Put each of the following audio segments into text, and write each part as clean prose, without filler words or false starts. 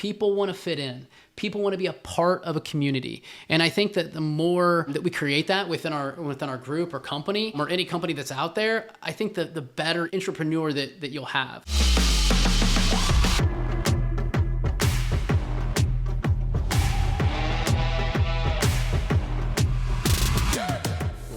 people want to fit in. People want to be a part of a community. And I think that the more that we create that within our group or company or any company that's out there, I think that the better entrepreneur that you'll have.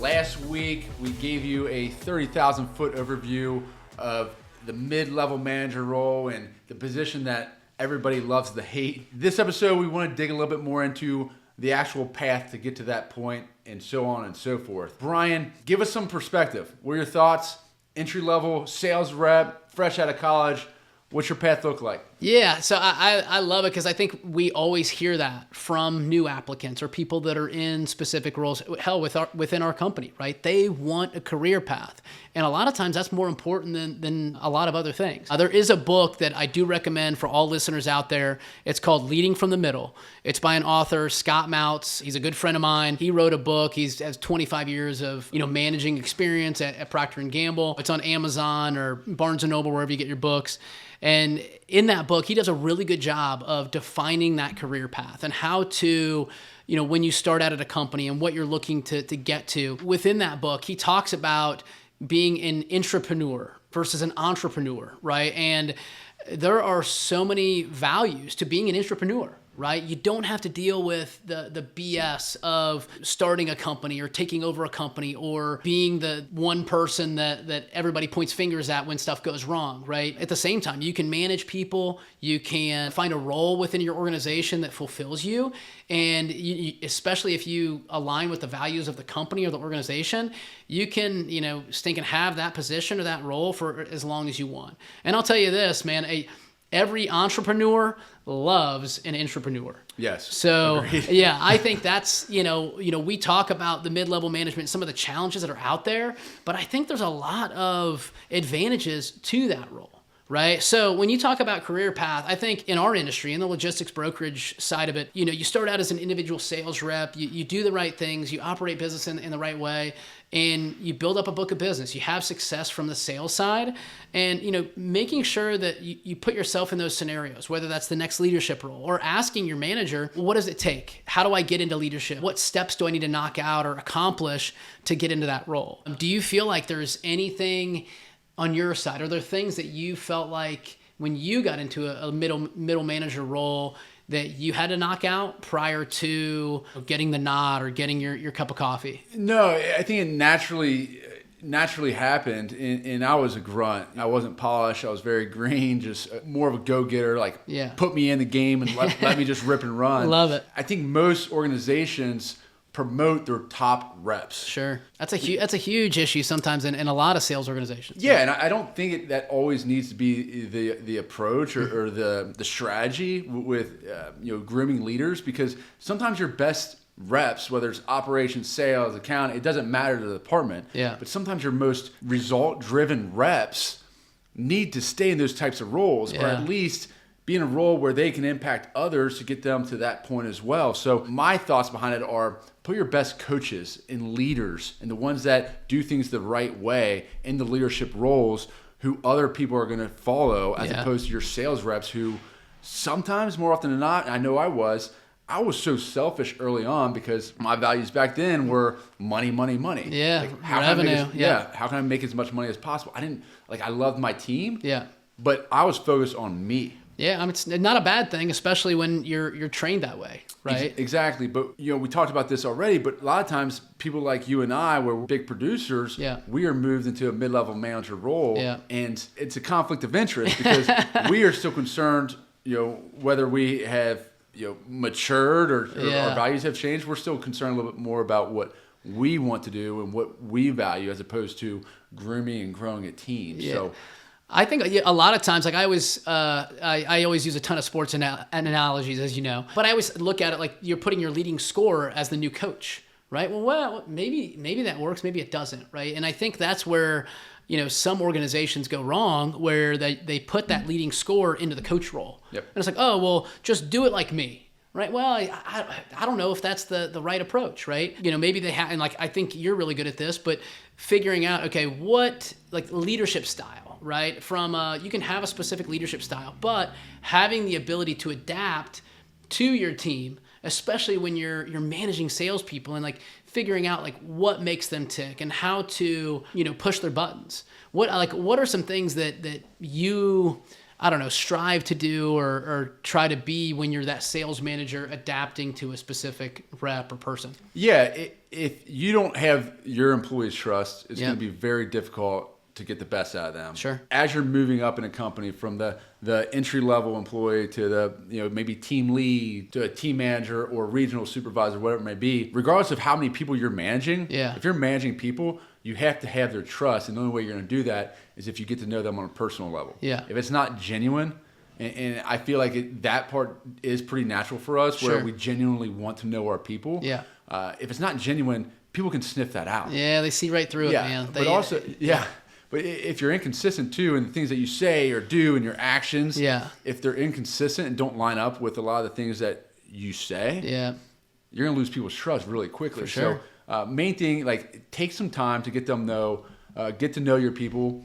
Last week, we gave you a 30,000 foot overview of the mid-level manager role and the position that everybody loves to hate. This episode, we want to dig a little bit more into the actual path to get to that point and so on and so forth. Brian, give us some perspective. What are your thoughts? Entry-level, sales rep, fresh out of college. What's your path look like? Yeah, so I love it because I think we always hear that from new applicants or people that are in specific roles. Hell, within our company, right? They want a career path. And a lot of times that's more important than a lot of other things. There is a book that I do recommend for all listeners out there. It's called Leading from the Middle. It's by an author, Scott Mautz. He's a good friend of mine. He wrote a book. He has 25 years of managing experience at Procter & Gamble. It's on Amazon or Barnes & Noble, wherever you get your books. And in that book, he does a really good job of defining that career path and how to, when you start out at a company and what you're looking to get to. Within that book, he talks about being an intrapreneur versus an entrepreneur, right? And there are so many values to being an intrapreneur, right? You don't have to deal with the BS of starting a company or taking over a company or being the one person that everybody points fingers at when stuff goes wrong, right? At the same time, you can manage people, you can find a role within your organization that fulfills you, and especially if you align with the values of the company or the organization, you can, stink and have that position or that role for as long as you want. And I'll tell you this, man, every entrepreneur loves an intrapreneur. Yes. So, agreed. Yeah, I think that's, we talk about the mid-level management, some of the challenges that are out there, but I think there's a lot of advantages to that role. Right. So when you talk about career path, I think in our industry, in the logistics brokerage side of it, you start out as an individual sales rep, you do the right things, you operate business in the right way, and you build up a book of business. You have success from the sales side and, making sure that you put yourself in those scenarios, whether that's the next leadership role or asking your manager, what does it take? How do I get into leadership? What steps do I need to knock out or accomplish to get into that role? Do you feel like there's anything on your side? Are there things that you felt like when you got into a middle manager role that you had to knock out prior to getting the nod or getting your cup of coffee? No, I think it naturally happened, and I was a grunt. I wasn't polished. I was very green, just more of a go-getter, put me in the game and let me just rip and run. Love it. I think most organizations promote their top reps. Sure. That's a huge issue sometimes in a lot of sales organizations. Yeah, and I don't think that always needs to be the approach or the strategy with grooming leaders, because sometimes your best reps, whether it's operations, sales, account, it doesn't matter to the department. Yeah. But sometimes your most result-driven reps need to stay in those types of roles, or at least be in a role where they can impact others to get them to that point as well. So my thoughts behind it are put your best coaches and leaders and the ones that do things the right way in the leadership roles who other people are going to follow, as opposed to your sales reps who sometimes, more often than not, and I know I was so selfish early on because my values back then were money, money, money. Yeah, revenue. How can I make as much money as possible? I loved my team. Yeah. But I was focused on me. Yeah, it's not a bad thing, especially when you're trained that way, right? Exactly. But we talked about this already, but a lot of times people like you and I, where we're big producers, we are moved into a mid-level manager role, and it's a conflict of interest because we are still concerned, whether we have matured or our values have changed. We're still concerned a little bit more about what we want to do and what we value, as opposed to grooming and growing a team. Yeah. So I think a lot of times, I always use a ton of sports analogies, as you know, but I always look at it like you're putting your leading scorer as the new coach, right? Well, maybe that works, maybe it doesn't, right? And I think that's where, some organizations go wrong, where they put that leading scorer into the coach role. Yep. And it's like, oh, well, just do it like me. Right. Well, I don't know if that's the right approach, right? Maybe they have, and I think you're really good at this, but figuring out, okay, what leadership style, right? You can have a specific leadership style, but having the ability to adapt to your team, especially when you're managing salespeople and like figuring out like what makes them tick and how to, push their buttons. What are some things that you, I don't know, strive to do or try to be when you're that sales manager adapting to a specific rep or person? Yeah, if you don't have your employees' trust, it's going to be very difficult to get the best out of them. Sure. As you're moving up in a company from the entry-level employee to the maybe team lead to a team manager or regional supervisor, whatever it may be, regardless of how many people you're managing, if you're managing people, you have to have their trust. And the only way you're going to do that is if you get to know them on a personal level. Yeah. If it's not genuine, and I feel like that part is pretty natural for us, where we genuinely want to know our people. Yeah. If it's not genuine, people can sniff that out. Yeah, they see right through it, man. But if you're inconsistent too in the things that you say or do and your actions, if they're inconsistent and don't line up with a lot of the things that you say, you're going to lose people's trust really quickly. For sure. So main thing, like take some time to get to know your people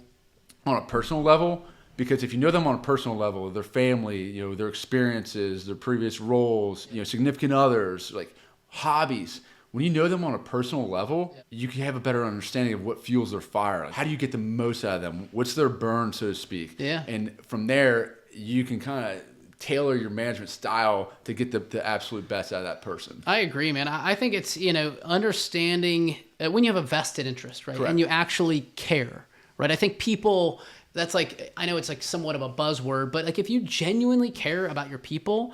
on a personal level, because if you know them on a personal level, their family, their experiences, their previous roles, significant others, like hobbies, when you know them on a personal level, you can have a better understanding of what fuels their fire. Like, how do you get the most out of them? What's their burn, so to speak? Yeah. And from there, you can kind of tailor your management style to get the absolute best out of that person. I agree, man. I think it's, understanding when you have a vested interest, right? Correct. And you actually care, right? I think people, that's like, I know it's like somewhat of a buzzword, but like if you genuinely care about your people,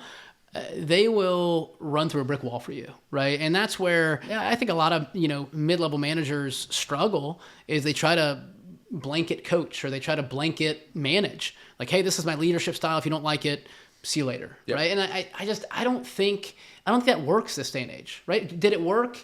they will run through a brick wall for you, right? And that's where I think a lot of, mid-level managers struggle is they try to blanket coach or they try to blanket manage. Like, hey, this is my leadership style. If you don't like it, see you later, right? And I don't think that works this day and age, right? Did it work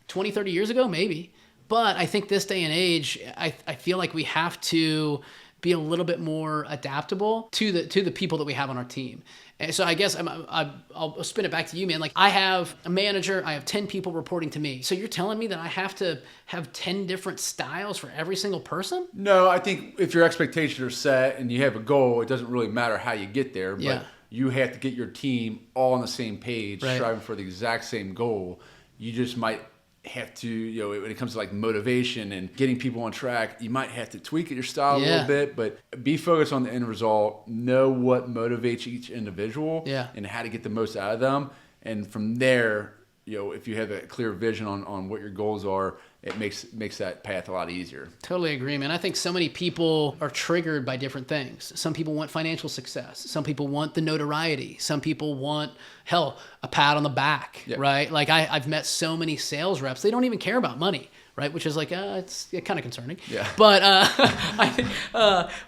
20, 30 years ago? Maybe. But I think this day and age, I feel like we have to be a little bit more adaptable to the people that we have on our team. And so I guess I'll spin it back to you, man. Like I have a manager, I have 10 people reporting to me. So you're telling me that I have to have 10 different styles for every single person? No, I think if your expectations are set and you have a goal, it doesn't really matter how you get there, but you have to get your team all on the same page, striving for the exact same goal. You just might have to, when it comes to like motivation and getting people on track, you might have to tweak your style a little bit, but be focused on the end result, know what motivates each individual and how to get the most out of them. And from there, if you have a clear vision on what your goals are, it makes that path a lot easier. Totally agree, man. I think so many people are triggered by different things. Some people want financial success. Some people want the notoriety. Some people want, a pat on the back, right? Like I've met so many sales reps, they don't even care about money, right? Which is like, it's kind of concerning. Yeah. But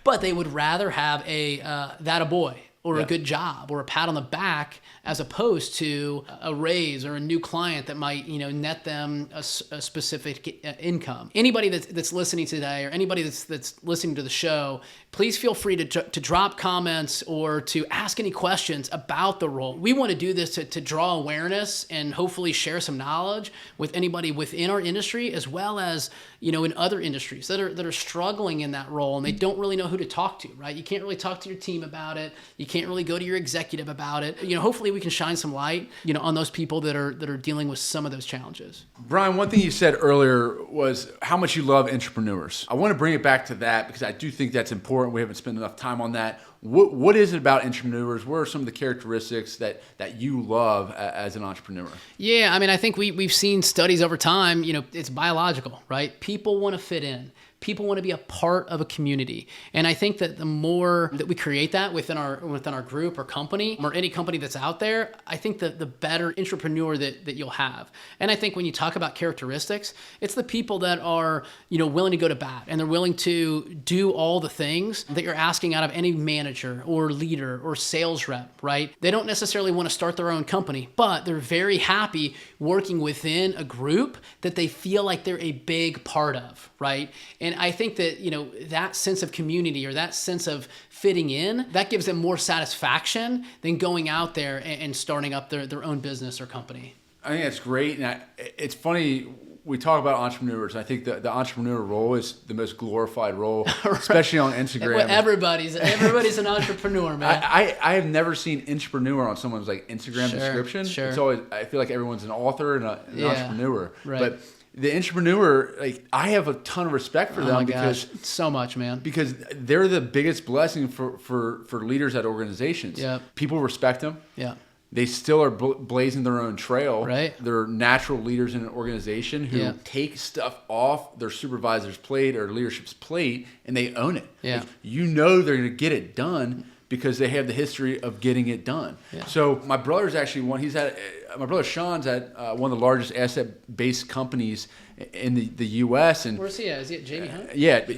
but they would rather have that a boy or a good job or a pat on the back as opposed to a raise or a new client that might, net them a specific income. Anybody that's listening today or anybody that's listening to the show, please feel free to drop comments or to ask any questions about the role. We want to do this to draw awareness and hopefully share some knowledge with anybody within our industry as well as, in other industries that are struggling in that role and they don't really know who to talk to, right? You can't really talk to your team about it. You can't really go to your executive about it. Hopefully we can shine some light, on those people that are dealing with some of those challenges. Brian, one thing you said earlier was how much you love Intrapreneurs. I want to bring it back to that because I do think that's important. We haven't spent enough time on that. What is it about Intrapreneurs? What are some of the characteristics that you love as an entrepreneur? Yeah, I think we've seen studies over time, it's biological, right? People want to fit in. People want to be a part of a community. And I think that the more that we create that within our group or company or any company that's out there, I think that the better entrepreneur that you'll have. And I think when you talk about characteristics, it's the people that are, willing to go to bat and they're willing to do all the things that you're asking out of any manager or leader or sales rep, right? They don't necessarily want to start their own company, but they're very happy working within a group that they feel like they're a big part of, right? And I think that, that sense of community or that sense of fitting in, that gives them more satisfaction than going out there and starting up their own business or company. I think that's great. And it's funny we talk about entrepreneurs. I think the entrepreneur role is the most glorified role, especially on Instagram. Well, everybody's an entrepreneur, man. I have never seen intrapreneur on someone's like Instagram description. Sure. It's always, I feel like everyone's an author and an entrepreneur. Right. But the intrapreneur, like, I have a ton of respect for them because so much, man. Because they're the biggest blessing for leaders at organizations. Yeah. People respect them. Yeah. They still are blazing their own trail. Right. They're natural leaders in an organization who take stuff off their supervisor's plate or leadership's plate and they own it. Yeah. Like, you know they're going to get it done because they have the history of getting it done. Yeah. So my brother's actually my brother Sean's at one of the largest asset-based companies in the U.S. And where's he at? Is he at Jamie Hunt? Yeah, but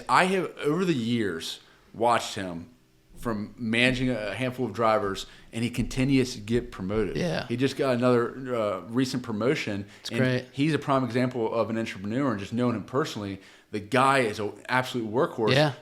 I have over the years watched him from managing a handful of drivers, and he continues to get promoted. Yeah. He just got another recent promotion. It's great. He's a prime example of an entrepreneur, and just knowing him personally, the guy is an absolute workhorse. Yeah.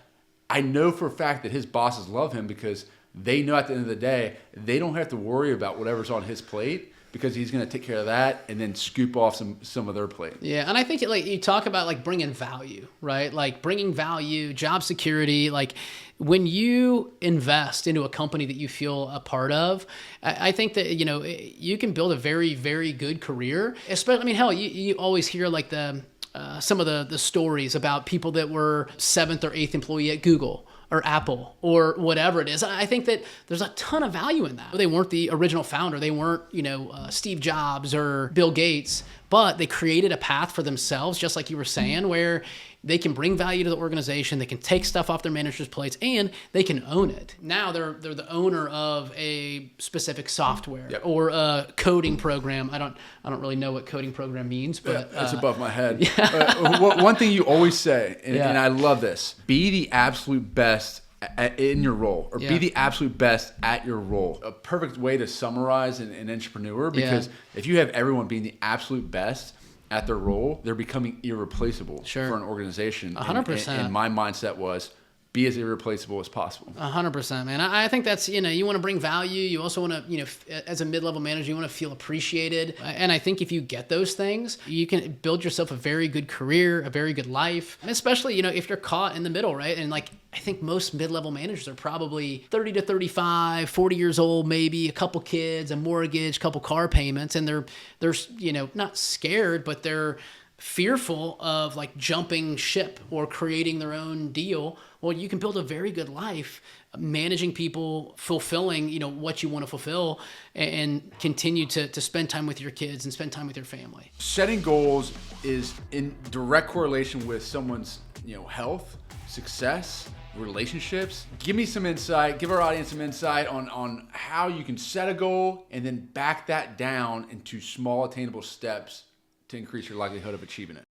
I know for a fact that his bosses love him because they know at the end of the day, they don't have to worry about whatever's on his plate because he's going to take care of that and then scoop off some of their plate. Yeah, and I think like you talk about like bringing value, right? Like bringing value, job security. Like when you invest into a company that you feel a part of, I think that you can build a very, very good career. Especially, I mean, hell, you always hear like some of the stories about people that were 7th or 8th employee at Google or Apple or whatever it is. I think that there's a ton of value in that. They weren't the original founder. They weren't, Steve Jobs or Bill Gates, but they created a path for themselves, just like you were saying, where they can bring value to the organization. They can take stuff off their managers' plates and they can own it. Now they're the owner of a specific software or a coding program. I don't really know what coding program means, but it's above my head. One thing you always say, and I love this: be the absolute best in your role, or be the absolute best at your role. A perfect way to summarize an entrepreneur, because if you have everyone being the absolute best at their role, they're becoming irreplaceable for an organization. 100%. And my mindset was, be as irreplaceable as possible. 100%, man. I think that's, you want to bring value. You also want to, as a mid-level manager, you want to feel appreciated. And I think if you get those things, you can build yourself a very good career, a very good life. And especially, if you're caught in the middle, right? And like, I think most mid-level managers are probably 30 to 35, 40 years old, maybe a couple kids, a mortgage, couple car payments. And they're not scared, but they're fearful of like jumping ship or creating their own deal. Well, you can build a very good life managing people, fulfilling, what you want to fulfill, and continue to spend time with your kids and spend time with your family. Setting goals is in direct correlation with someone's, health, success, relationships. Give me some insight, give our audience some insight on how you can set a goal and then back that down into small attainable steps to increase your likelihood of achieving it.